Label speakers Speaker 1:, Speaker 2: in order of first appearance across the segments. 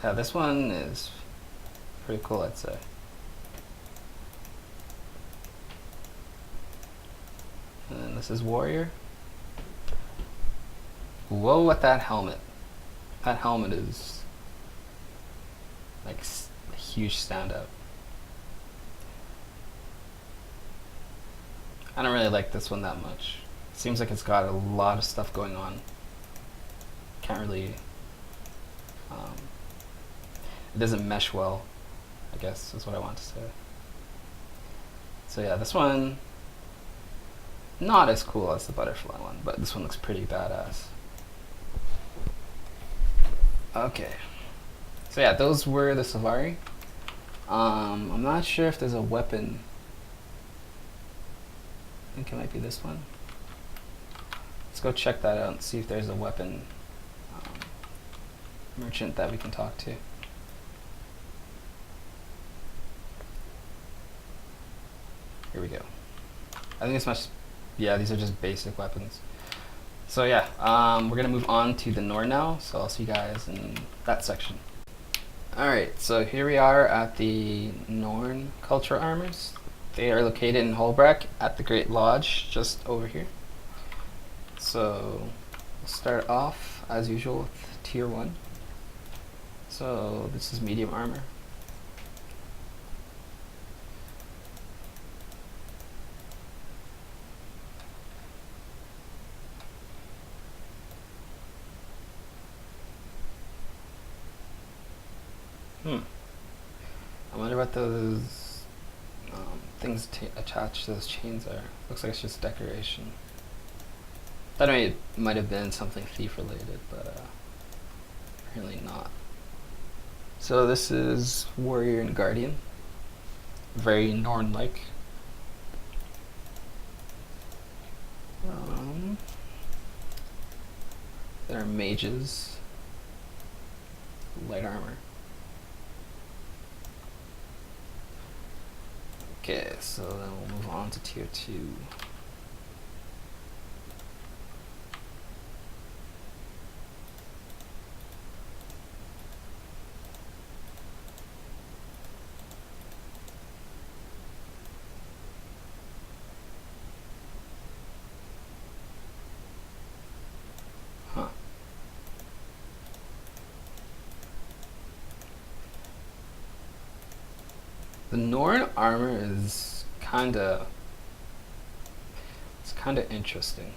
Speaker 1: Yeah, this one is pretty cool, I'd say. And then this is Warrior. Whoa, at that helmet. That helmet is like a huge standout. I don't really like this one that much. Seems like it's got a lot of stuff going on. Can't really, it doesn't mesh well, I guess is what I want to say. So yeah, this one, not as cool as the butterfly one, but this one looks pretty badass. Okay, so yeah, those were the Safari. I'm not sure if there's a weapon. I think it might be this one. Let's go check that out and see if there's a weapon merchant that we can talk to. Here we go. I think it's much, yeah, these are just basic weapons. So yeah, we're gonna move on to the Norn now, so I'll see you guys in that section. Alright, so here we are at the Norn Cultural Armors. They are located in Holbrook at the Great Lodge, just over here. So we'll start off as usual with tier 1. So this is medium armor. I wonder what those things attached to those chains are. Looks like it's just decoration. Thought it might have been something thief related, but apparently not. So this is Warrior and Guardian. Very Norn-like. There are mages. Light armor. Okay, so then we'll move on to tier 2. The Norn armor is kinda interesting.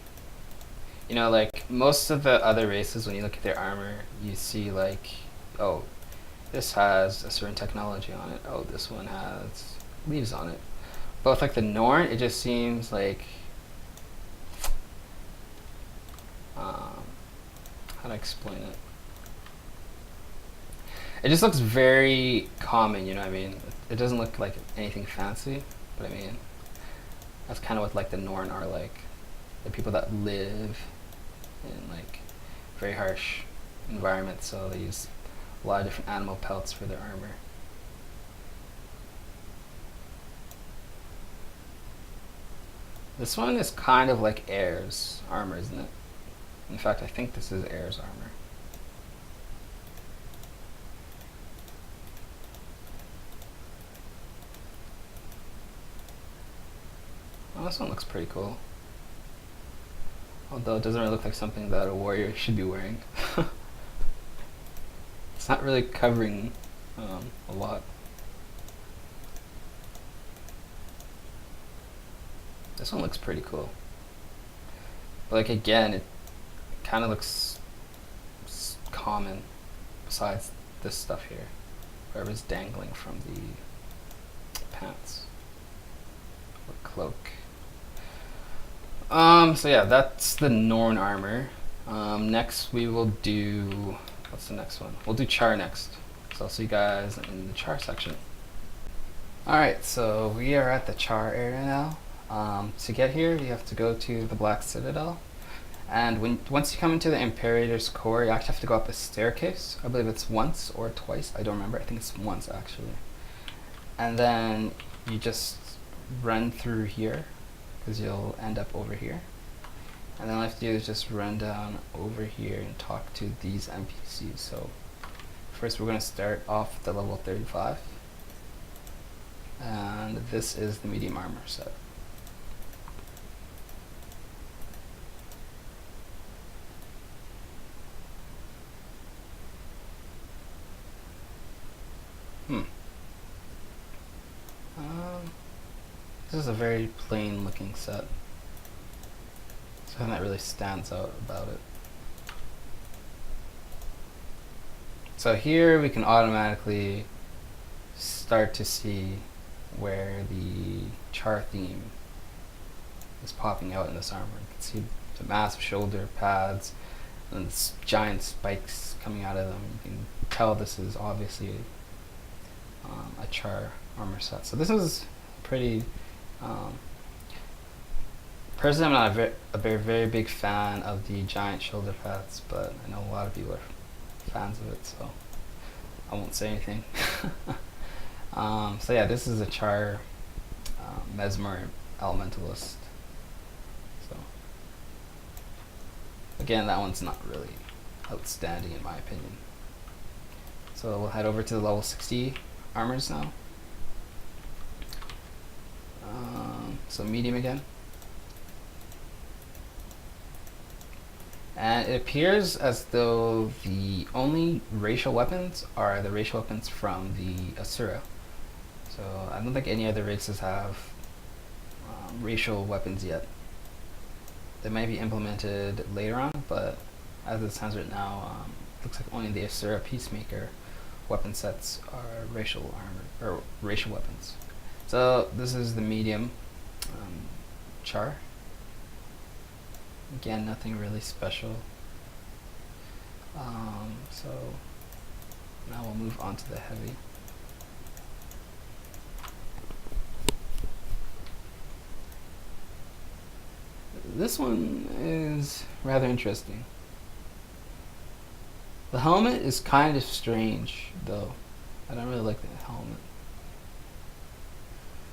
Speaker 1: You know, like most of the other races, when you look at their armor, you see like, oh, this has a certain technology on it. Oh, this one has leaves on it. But with like the Norn, it just seems like, how do I explain it? It just looks very common, you know what I mean? It doesn't look like anything fancy, but I mean, that's kind of what like the Norn are like. The people that live in like very harsh environments, so they use a lot of different animal pelts for their armor. This one is kind of like Air's armor, isn't it? In fact, I think this is Air's armor. Oh, this one looks pretty cool. Although it doesn't really look like something that a warrior should be wearing. It's not really covering a lot. This one looks pretty cool. But like again, it kind of looks common besides this stuff here. Whatever's dangling from the pants or cloak. So yeah, that's the Norn armor. Next we will do, what's the next one? We'll do Char next. So I'll see you guys in the Char section. Alright, so we are at the Char area now. To get here, you have to go to the Black Citadel. And once you come into the Imperator's Core, you actually have to go up a staircase. I believe it's once or twice. I don't remember. I think it's once, actually. And then you just run through here, because you'll end up over here. And then all you have to do is just run down over here and talk to these NPCs. So first we're going to start off with the level 35. And this is the medium armor set. This is a very plain looking set. Something that really stands out about it. So here we can automatically start to see where the char theme is popping out in this armor. You can see the massive shoulder pads and giant spikes coming out of them. You can tell this is obviously a char armor set. So this is pretty. Personally, I'm not a very big fan of the giant shoulder pads, but I know a lot of people are fans of it, so I won't say anything. So yeah, this is a char Mesmer Elementalist. So again, that one's not really outstanding in my opinion. So we'll head over to the level 60 armors now. So medium again. And it appears as though the only racial weapons are the racial weapons from the Asura. So I don't think any other races have racial weapons yet. They might be implemented later on, but as it stands right now, looks like only the Asura Peacemaker weapon sets are racial armor or racial weapons. So this is the medium char. Again, nothing really special. So now we'll move on to the heavy. This one is rather interesting. The helmet is kind of strange, though. I don't really like the helmet.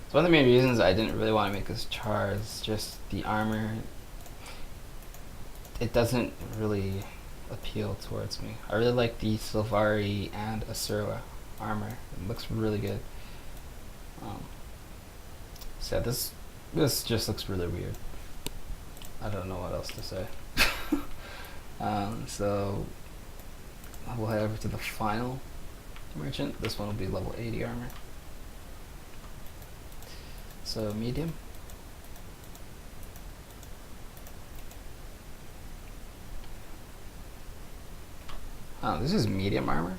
Speaker 1: So one of the main reasons I didn't really want to make this char is just the armor. It doesn't really appeal towards me. I really like the Sylvari and Asura armor. It looks really good. So this just looks really weird. I don't know what else to say. So we'll head over to the final merchant. This one will be level 80 armor. So medium. Oh, this is medium armor.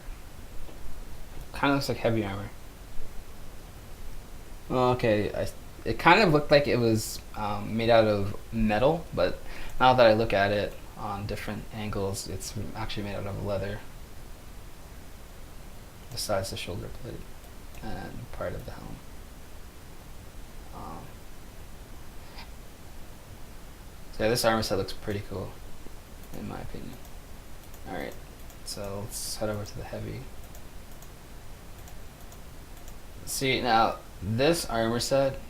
Speaker 1: Kind of looks like heavy armor. Okay, it kind of looked like it was made out of metal, but now that I look at it on different angles, it's actually made out of leather. Besides the shoulder plate and part of the helm. So yeah, this armor set looks pretty cool, in my opinion. Alright, so let's head over to the heavy. See, now, this armor set,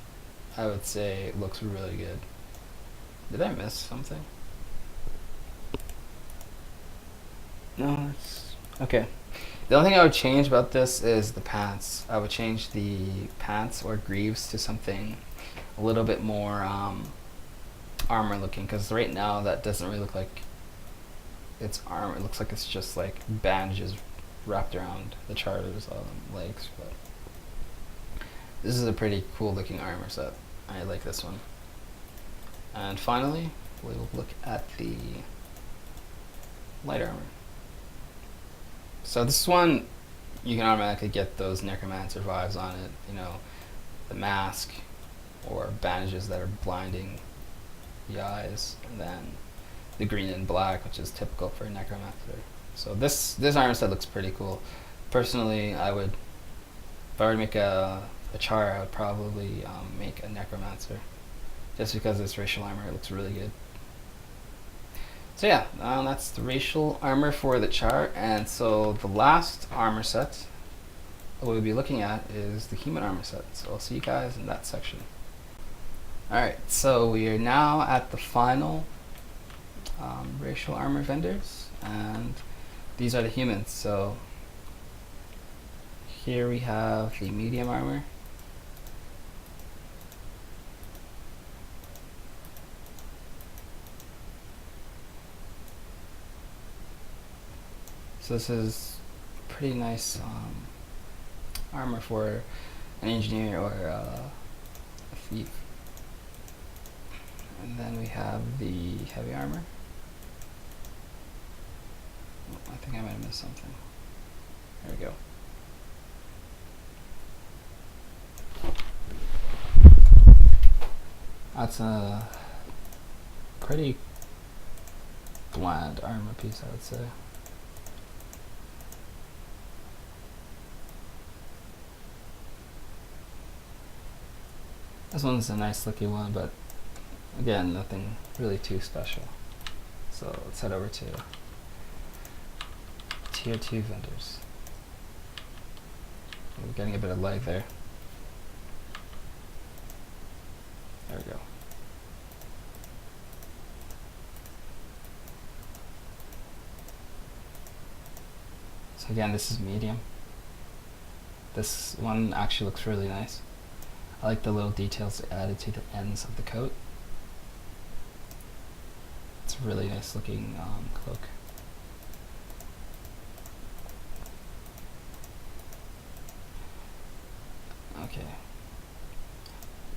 Speaker 1: I would say, looks really good. Did I miss something? No, it's okay. The only thing I would change about this is the pants. I would change the pants or greaves to something a little bit more armor looking, because right now that doesn't really look like it's armor. It looks like it's just like bandages wrapped around the charter's legs. But this is a pretty cool looking armor set. I like this one. And finally, we'll look at the light armor. So this one, you can automatically get those necromancer vibes on it. You know, the mask or bandages that are blinding the eyes, and then the green and black, which is typical for necromancer. So this armor set looks pretty cool. Personally, I would, if I were to make a char, I would probably make a necromancer, just because this racial armor looks really good. So yeah, that's the racial armor for the char, and so the last armor set we'll be looking at is the human armor set. So I'll see you guys in that section. Alright, so we are now at the final racial armor vendors, and these are the humans. So here we have the medium armor. So this is pretty nice armor for an engineer or a thief. And then we have the heavy armor. Oh, I think I might have missed something. There we go. That's a pretty bland armor piece, I would say. This one's a nice looking one, but again, nothing really too special. So let's head over to tier 2 vendors. We're getting a bit of lag there. There we go. So again, this is medium. This one actually looks really nice. I like the little details added to the ends of the coat. It's a really nice looking cloak. Okay.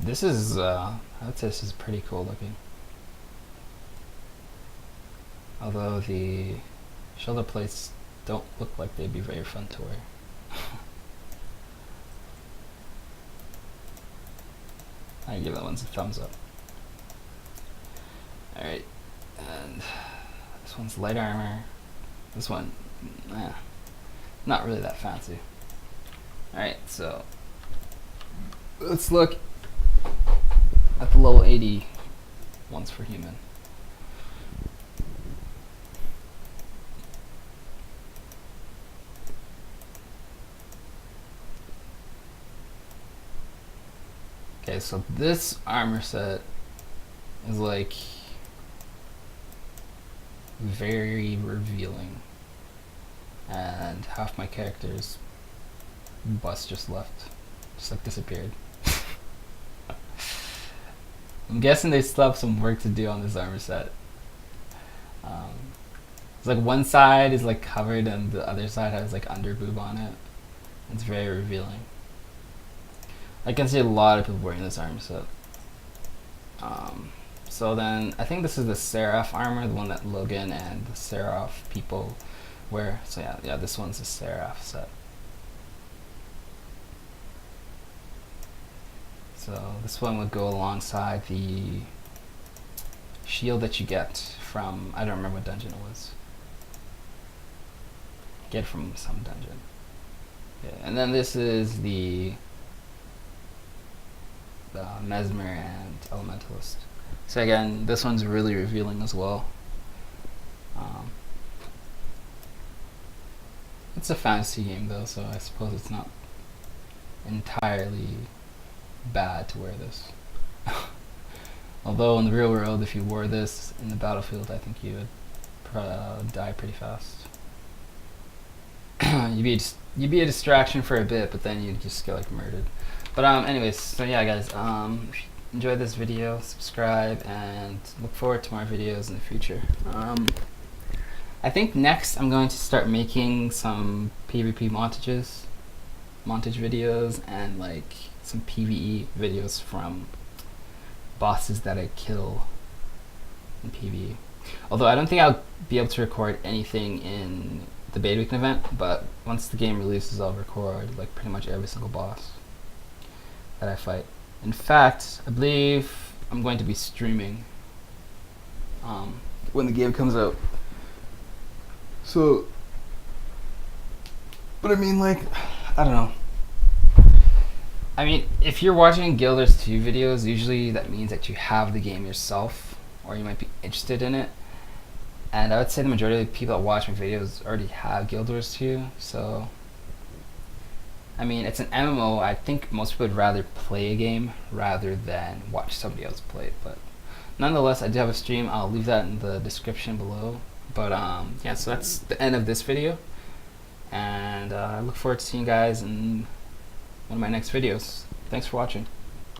Speaker 1: This is, I would say this is pretty cool looking. Although the shoulder plates don't look like they'd be very fun to wear. I give that one a thumbs up. Alright, and this one's light armor. This one, not really that fancy. Alright, so let's look at the level 80 ones for human. Okay, so this armor set is like very revealing, and half my character's bust just left, just like disappeared. I'm guessing they still have some work to do on this armor set. It's like one side is like covered and the other side has like under boob on it. It's very revealing. I can see a lot of people wearing this armor set. So then, I think this is the Seraph armor, the one that Logan and the Seraph people wear. So yeah, this one's the Seraph set. So this one would go alongside the shield that you get from, I don't remember what dungeon it was. Get from some dungeon. Yeah, and then this is the Mesmer and Elementalist. So again, this one's really revealing as well. It's a fantasy game though, so I suppose it's not entirely bad to wear this. Although in the real world, if you wore this in the battlefield, I think you would die pretty fast. You'd be a distraction for a bit, but then you'd just get like murdered. But anyways, so yeah guys, enjoy this video, subscribe, and look forward to more videos in the future. I think next I'm going to start making some PvP montage videos, and like some PvE videos from bosses that I kill in PvE. Although I don't think I'll be able to record anything in the beta weekend event, but once the game releases I'll record like pretty much every single boss that I fight. In fact, I believe I'm going to be streaming when the game comes out. So, but I mean, like, I don't know. I mean, if you're watching Guild Wars 2 videos, usually that means that you have the game yourself, or you might be interested in it. And I would say the majority of the people that watch my videos already have Guild Wars 2, so I mean, it's an MMO. I think most people would rather play a game rather than watch somebody else play it. But nonetheless, I do have a stream. I'll leave that in the description below. But yeah, so that's the end of this video. And I look forward to seeing you guys in one of my next videos. Thanks for watching.